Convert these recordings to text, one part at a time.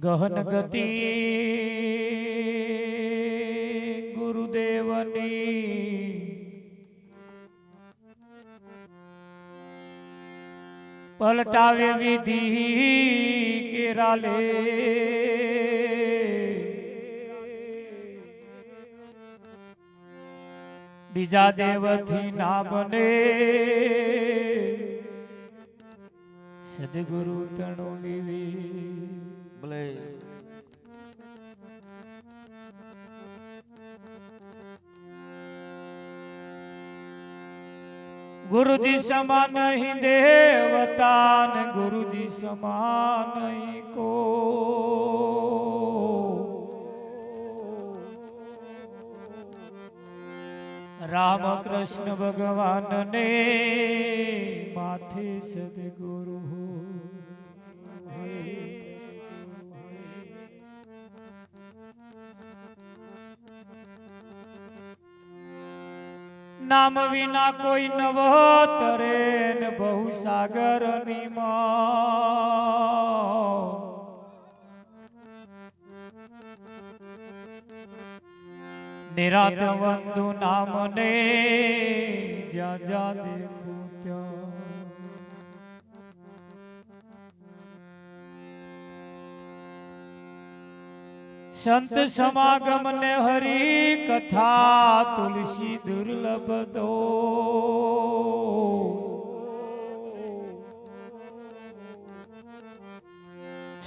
ગહન ગતિ ગુરુદેવની પલટાવે વિધિ કેરાલે બીજા દેવથી ના બને સદગુરુ તણો વિવી ભલે ગુરુજી સમાન નહીં દેવતા ને ગુરુજી સમાન નહીં કો રામ કૃષ્ણ ભગવાન ને માથે સદગુરુ નામ વિના કોઈ નવો તરે ને બહુ સાગર ની નિરાત વંદુ નામ ને જ્યાં જ્યાં દેખું ત્યાં સંત સમાગમ ને હરી કથા તુલસી દુર્લભ દો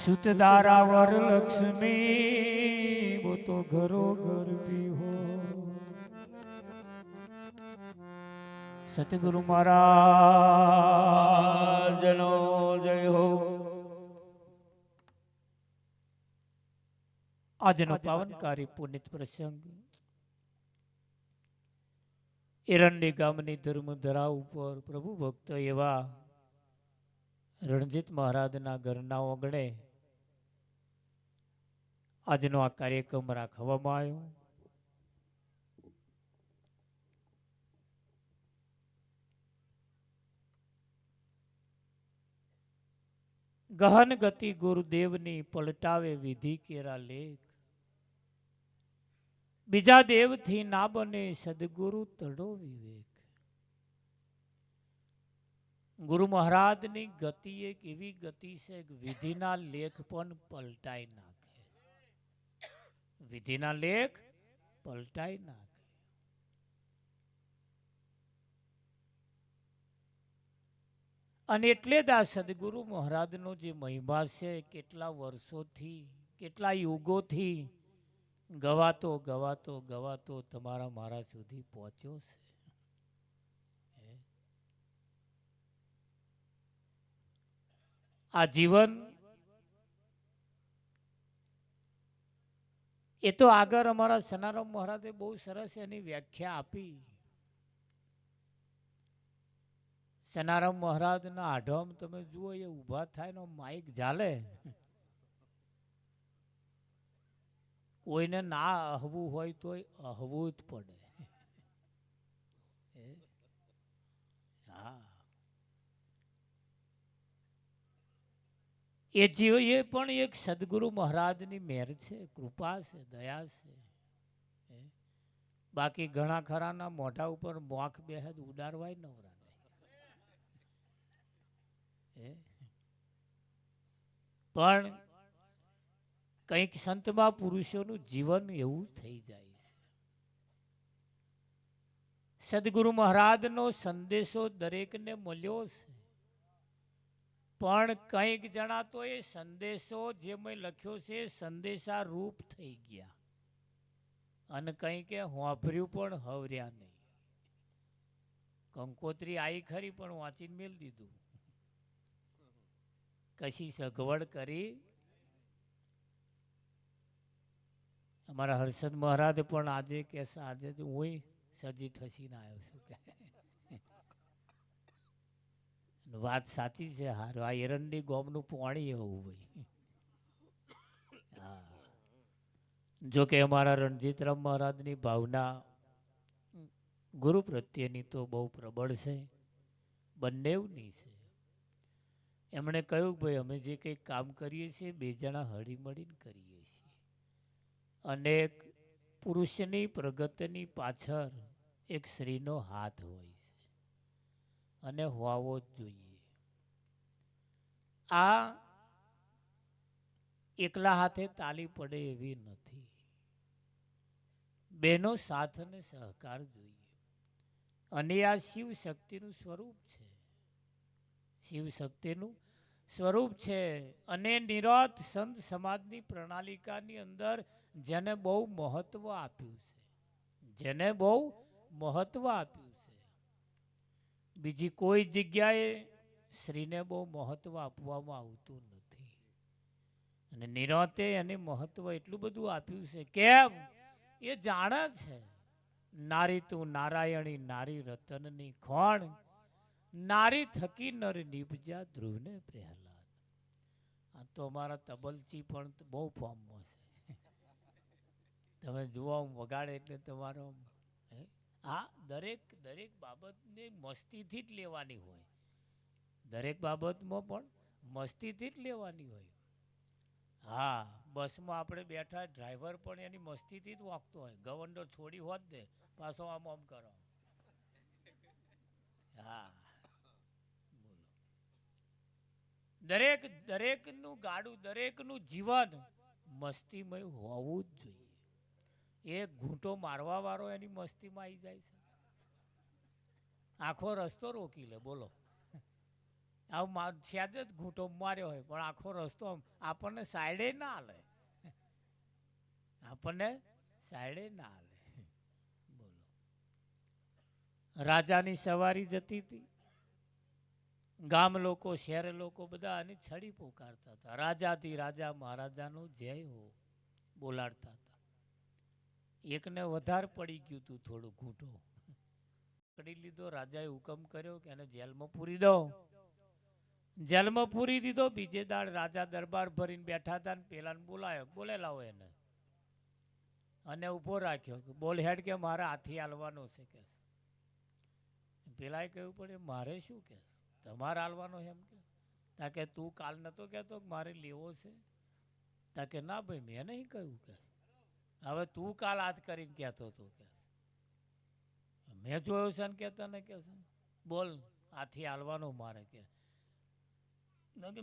સુતદારા વર લક્ષ્મી वो तो घरो घर भी हो सतगुरु महाराजनो जय हो। આજનો પાવનકારી પુનિત પ્રસંગ એરંડી ગામની ધર્મધરા ઉપર પ્રભુ ભક્ત એવા રણજીત મહારાજના ઘરના ઓગણે આજનો આ કાર્યક્રમ રાખવામાં આવ્યો। ગહન ગતિ ગુરુદેવની પલટાવે વિધિ કેરા લેખ બીજા દેવથી ના બને સદગુરુ તડો વિવેક। ગુરુ મહારાજની ગતિ એક એવી ગતિ છે કે વિધિના લેખ પણ પલટાઈ નાખે, વિધિના લેખ પલટાઈ નાખે। અને એટલે જ આ સદગુરુ મહારાજનો જે મહિમા છે કેટલા વર્ષોથી કેટલા યુગોથી ગવાતો ગવાતો ગવાતો તમારા મારા સુધી પહોંચ્યો છે। આ જીવન એ તો આગળ અમારા સનારામ મહારાજે બહુ સરસ એની વ્યાખ્યા આપી। સનારામ મહારાજના આઢમ તમે જુઓ એ ઊભા થાય ને માઇક ઝાલે, કોઈને ના અહવું હોય તો અહવું જ પડે। હા, એ જીવ એ પણ એક સદગુરુ મહારાજની મહેર છે, કૃપા છે, દયા છે। બાકી ઘણા ખરાના મોઢા ઉપર મોખ બેહદ ઉડાડવાય નવરા નહીં। પણ કંઈક સંતમાં પુરુષોનું જીવન એવું થઈ જાય છે। સદગુરુ મહારાજનો સંદેશો દરેકને મળ્યો છે, પણ કંઈક જણા તો એ સંદેશો જે મેં લખ્યો છે સંદેશા રૂપ થઈ ગયા અને કંઈક હોંભર્યું પણ હવર્યા નહીં। કંકોત્રી આવી ખરી પણ વાંચીને મેલ દીધું, કશી સગવડ કરી। અમારા હર્ષદ મહારાજ પણ આજે કે આજે તો હું સજી થસીને આવ્યો છું કે વાત સાચી છે। હારું, આ એરંડી ગોમનું પાણી એવું ભાઈ। હા, જો કે અમારા રણજીતરામ મહારાજની ભાવના ગુરુ પ્રત્યેની તો બહુ પ્રબળ છે, બંનેવની છે। એમણે કહ્યું ભાઈ અમે જે કંઈક કામ કરીએ છીએ બે જણા હળીમળીને કરીએ છીએ. અને એક પુરુષની પ્રગતિની પાછળ એક સ્ત્રીનો હાથ હોય છે અને હોવો જ જોઈએ. આ એકલા હાથે તાલી પડે એવી નથી. બેનો સાથ અને સહકાર જોઈએ. અને આ શિવ શક્તિનું સ્વરૂપ છે. શિવ શક્તિનું સ્વરૂપ છે. અને નિરત સંત સમાજની પ્રણાલિકાની અંદર જેને બહુ મહત્વ આપ્યું છે, જેને બહુ મહત્વ આપ્યું છે. બીજી કોઈ જગ્યાએ સ્ત્રીને બહુ મહત્વ આપવામાં આવતું નથી. અને નિરતે એને મહત્વ એટલું બધું આપ્યું છે. કેમ? એ જાણે છે નારી તું નારાયણી, નારી રતનની ખોણ, નારી થકી નર નિપજા ધ્રુવને પ્રહલાદ. આ તો અમારા તબલચી પણ બહુ ફોર્મમાં છે. તમે જુઓ વગાડે એટલે તમારો આ દરેક બાબતને મસ્તીથી જ લેવાની હોય. દરેક બાબતમાં પણ મસ્તીથી જ લેવાની હોય. હા, બસમાં આપણે બેઠા ડ્રાઈવર પણ એની મસ્તીથી જ વાગતો હોય. ગવર્નર છોડી હોત ને પાછો આમ કરો. હા, બોલો. દરેકનું ગાડું, દરેકનું જીવન મસ્તીમય હોવું જ જોઈએ. એક ઘૂંટો મારવા વાળો એની મસ્તીમાં આવી જાય છે, આખો રસ્તો રોકી લે. બોલો, આવું શાયદ જ ઘૂંટો માર્યો હોય પણ આખો રસ્તો આપણને સાઈડે ના હાલે, આપણને સાઈડે ના હાલે. બોલો, રાજાની સવારી જતી હતી. ગામ લોકો, શહેર લોકો બધા આની છડી પોકારતા હતા. રાજાથી રાજા મહારાજાનો જય હો બોલાડતા હતા. એકને વધારે પડી ગયું હતું થોડું ઘૂંટો. પકડી લીધો. રાજાએ હુકમ કર્યો કે એને જેલમાં પૂરી દો. જેલમાં પૂરી દીધો. બીજે દાડ રાજા દરબાર ભરીને બેઠા હતા ને પેલાને બોલાયો. બોલે લાવો એને. અને ઊભો રાખ્યો કે બોલ હેડ કે મારે હાથી હાલવાનો છે કે. પેલાએ કહ્યું પડે મારે શું કે તમારે હાલવાનો એમ કે. તાકે તું કાલ નતો કહેતો કે મારે લેવો છે. તાકે ના ભાઈ મેં નહીં કહ્યું કે. હવે તું કાલ હાથ કરીને કહેતો હતો કે મેં જોયો છે ને કહેતા ને કે બોલ હાથી હાલવાનો મારે કે.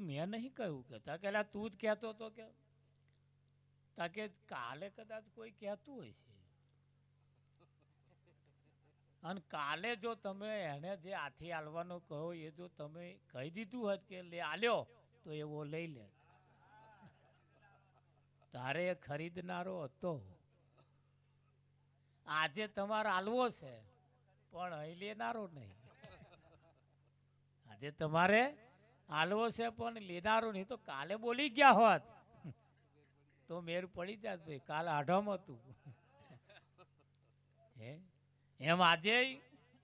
મેં નહીં કહ્યું કે. તાકે તું જ કહેતો હતો કે. તાકે કાલે કદાચ કોઈ કહેતું હોય છે અને કાલે જો તમે એને જે હાથી હાલવાનો કહો એ જો તમે કહી દીધું હોત કે લે આલ્યો તો એવો લઈ લે. તારે ખરીદનારો હતો. આજે તમારે હાલવો છે પણ અહીં લેનારો નહીં. આજે તમારે હાલવો છે પણ લેનારો નહીં. તો કાલે બોલી ગયા હોત તો મેર પડી જાત ભાઈ કાલ આઢમ હતું. એમ આજે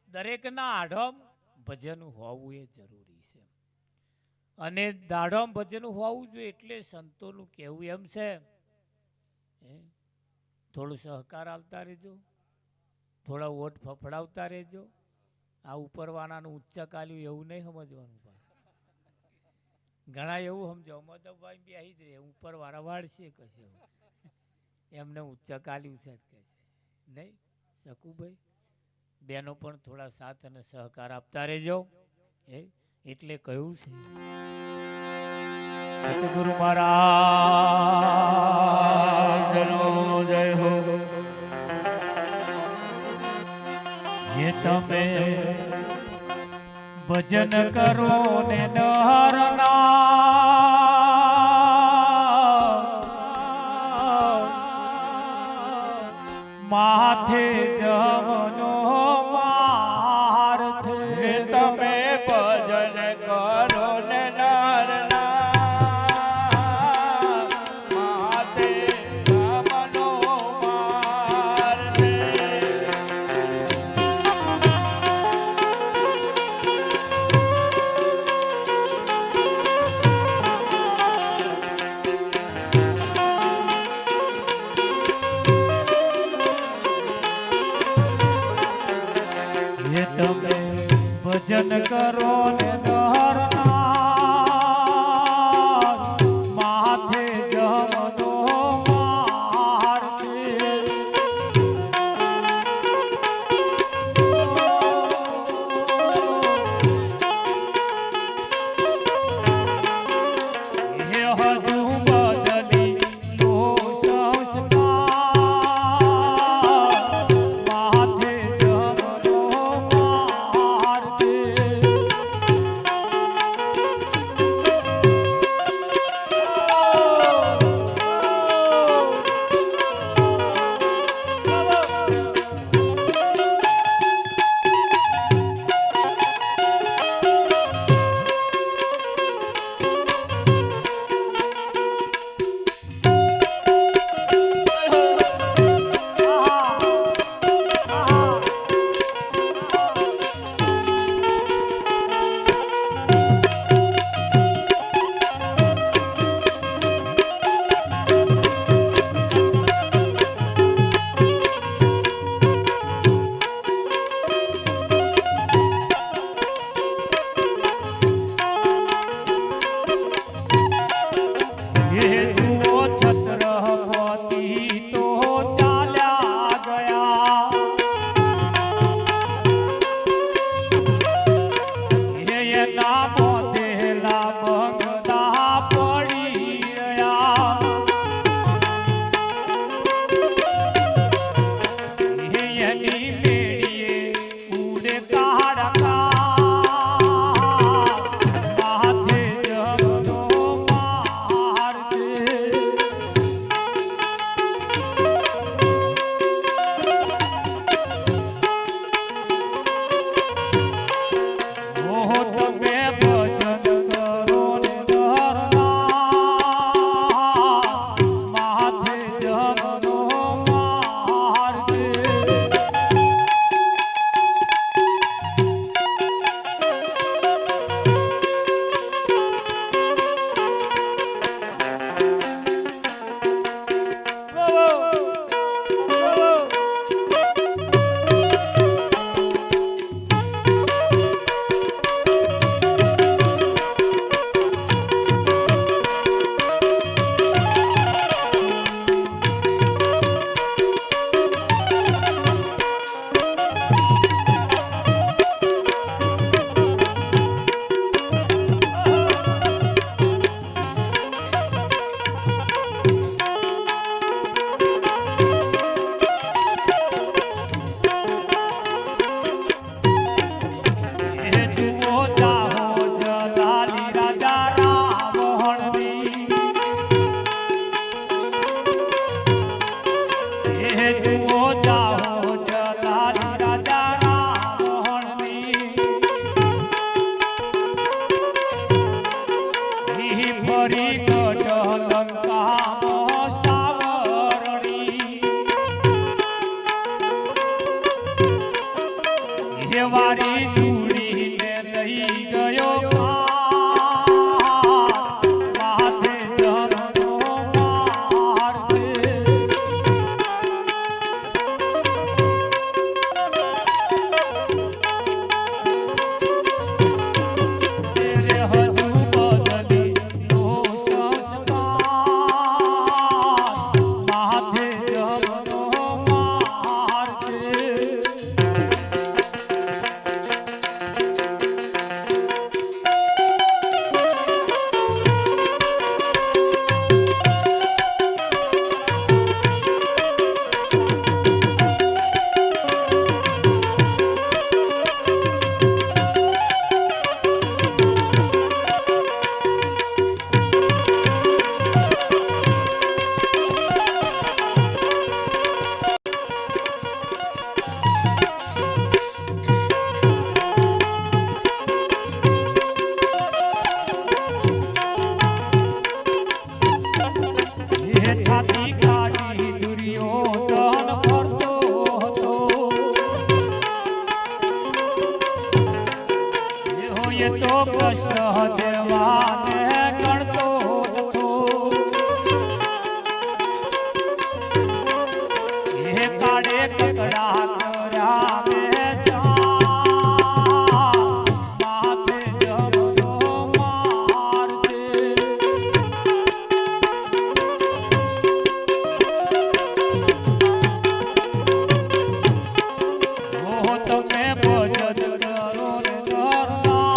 દરેકના આઢમ ભજન હોવું એ જરૂરી છે. અને દાઢમ ભજન હોવું જોઈએ. એટલે સંતોનું કહેવું એમ છે થોડું સહકાર આપતા રહેજો, થોડા વોટ ફફડાવતા રહેજો. આ ઉપરવાળાનું ઉચ્ચક આલ્યું એવું નહીં સમજવાનું. ઘણા એવું સમજો મધવભાઈ બેહી જ રહે ઉપરવાળા વાળશે કશે એમને ઉચ્ચક આલ્યું છે કે છે નહીં. શકુભાઈ બેનો પણ થોડા સાથ અને સહકાર આપતા રહેજો. એટલે કહ્યું છે સતગુરુ મહારાજનો જય હો. ये તમે ભજન કરો ને નરના માથે જમનો માર છે. તમે ભજન કરો ને નરના માથે જમનો માર છે. તમે ભજન કરો ને નરના કરી ગઢ લંકાનો સાવરણી હે વારી ધૂળીને લઈ ગયો માથે જમનો માર છે તેરે હજુ બદલી નો સંસ્કાર માથે જમનો માર છે છાતી કાઢી દુર્યોધન ફરતો હતો એ તો કૃષ્ણ દેવાને ગણતો હતો એ કાળે કકડા કર્યા માથે જમનો માર છે તમે ભજન કરો ને કરતા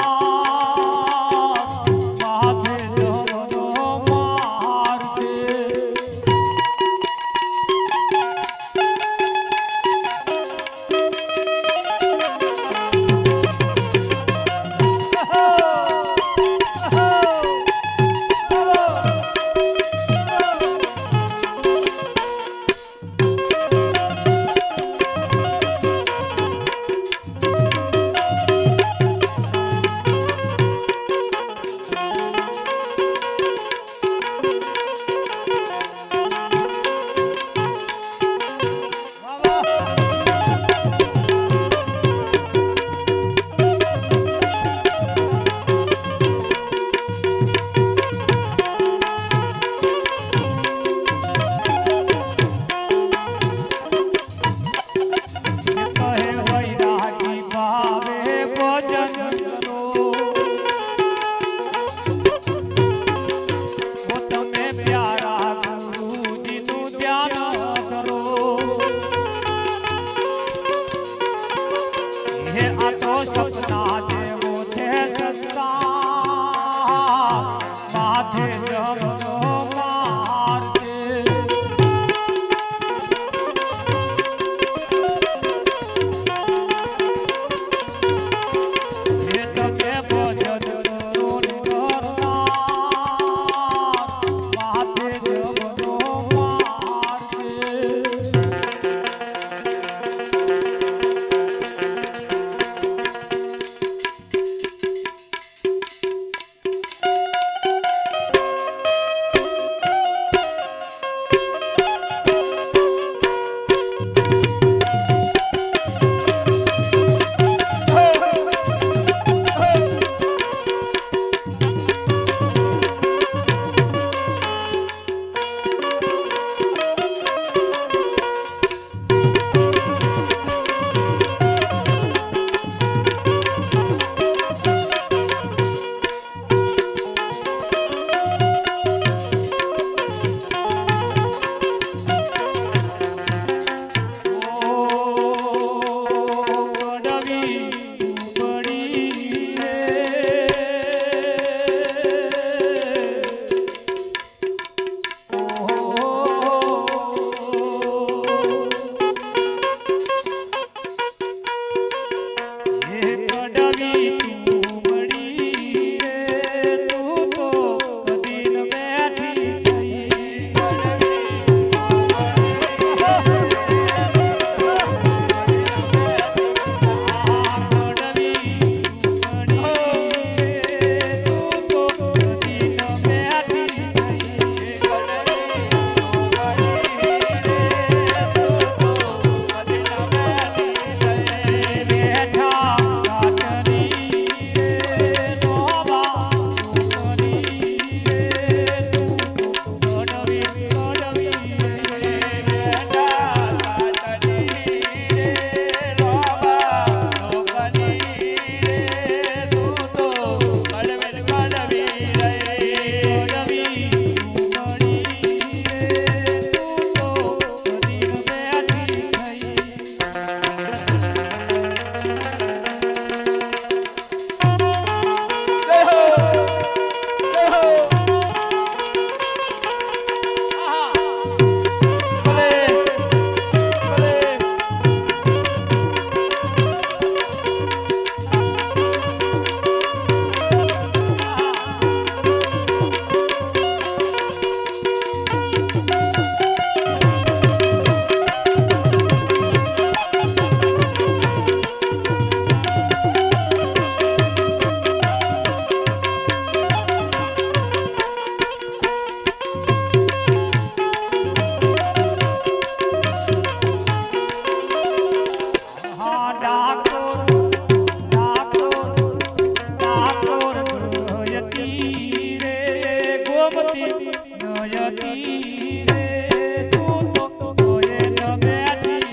નયતી રે ગોમતી નયતી રે તું તો તોય ન બેઠી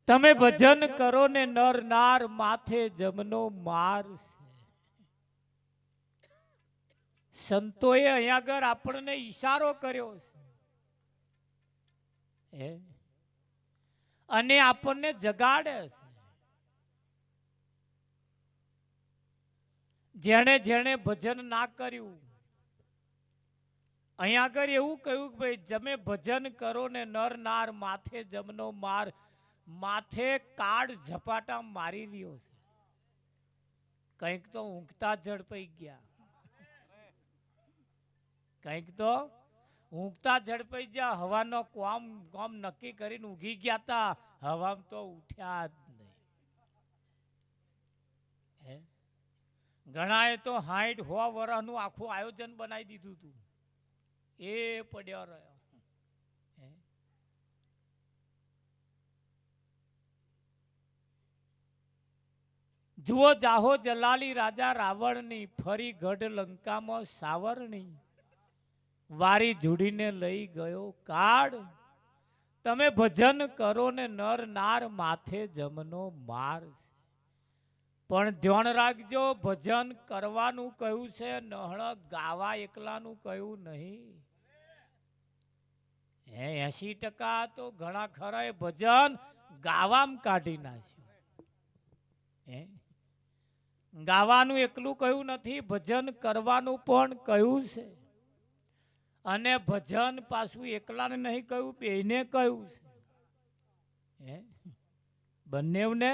તમે ભજન કરો ને નર નાર માથે જમનો માર છે. સંતોએ અહીંયા આગળ આપણને ઈશારો કર્યો છે અને આપણને જગાડે છે. જેણે જેણે ભજન ના કર્યું અહીંયા આગળ એવું કહ્યું કે ભાઈ તમે ભજન કરો ને નર નાર માથે જમનો માર, માથે કાળ ઝપાટા મારી રહ્યો છે. કંઈક તો ઊંઘતા ઝડપાઈ ગયા, કંઈક તો ઊંઘતા ઝડપાઈ ગયા. હવાનો કામ કામ નક્કી કરીને ઊંઘી ગયા તા, હવામાં તો ઉઠ્યા જ નહીં. ઘણાએ તો 60-100 વર્ષનું આખું આયોજન બનાવી દીધું હતું, એ પડ્યો રહ્યો. જુઓ જાહો જલાલી રાજા રાવણની, ફરી ગઢ લંકામાં સાવરણી, વારી જોડીને લઈ ગયો કાળ. તમે ભજન કરો ને નર નાર માથે જમનો માર. પણ ધ્યાન રાખજો, ભજન કરવાનું કહ્યું છે, નહળ ગાવા એકલાનું કહ્યું નહીં. 80% તો ઘણા ખરા ભજન ગાવામાં કાઢી નાખ્યું. ગાવાનું એકલું કહ્યું નથી, ભજન કરવાનું પણ કહ્યું છે. અને ભજન પાછું એકલાને નહીં કહ્યું, બેને કહ્યું છે. બંનેવને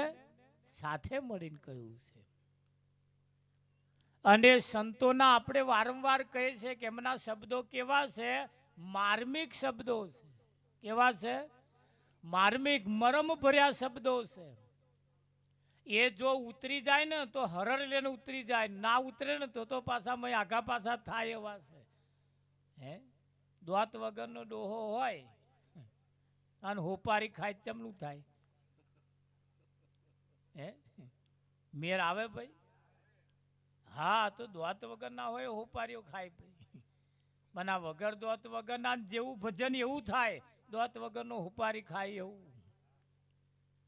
સાથે મળીને કહ્યું છે. અને સંતોના આપણે વારંવાર કહીએ છીએ કે એમના શબ્દો કેવા છે? માર્મિક શબ્દો છે. કેવા છે? માર્મિક, મરમ ભર્યા શબ્દો છે. એ જો ઉતરી જાય ને તો હરર લઈને ઉતરી જાય, ના ઉતરે ને તો પાછા મય આગા પાછા થાય એવા છે. દ્વાત વગરનો ડોહો હોય અને હોપારી ખાય ચમનું થાય? મેર આવે ભાઈ? હા, તો દ્વાત વગર ના હોય હોપારીઓ ખાય ભાઈ. પણ આ વગર દ્વાત વગર ના જેવું ભજન એવું થાય, દ્વાત વગર નો હોપારી ખાય એવું.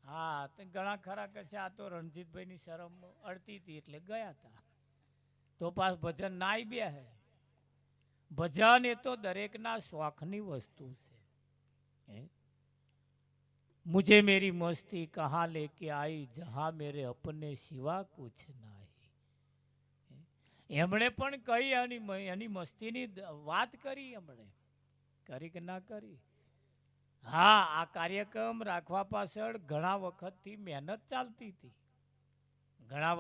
હા, તો ઘણા ખરા કે છે આ તો રણજીતભાઈ ની શરમ અડતી હતી એટલે ગયા હતા. તો પાસ ભજન નાય બે હે. ભજન એ તો દરેકના શોખની વસ્તુ છે. मुझे मेरी मस्ती कहाँ लेके आई, जहाँ मेरे अपने सिवा कुछ नहीं. એમણે પણ કઈ એની મસ્તીની વાત કરી, એમણે કરી કે ના કરી? હા, આ કાર્યક્રમ રાખવા પાછળ ઘણા વખતથી મહેનત ચાલતી હતી. ઘણા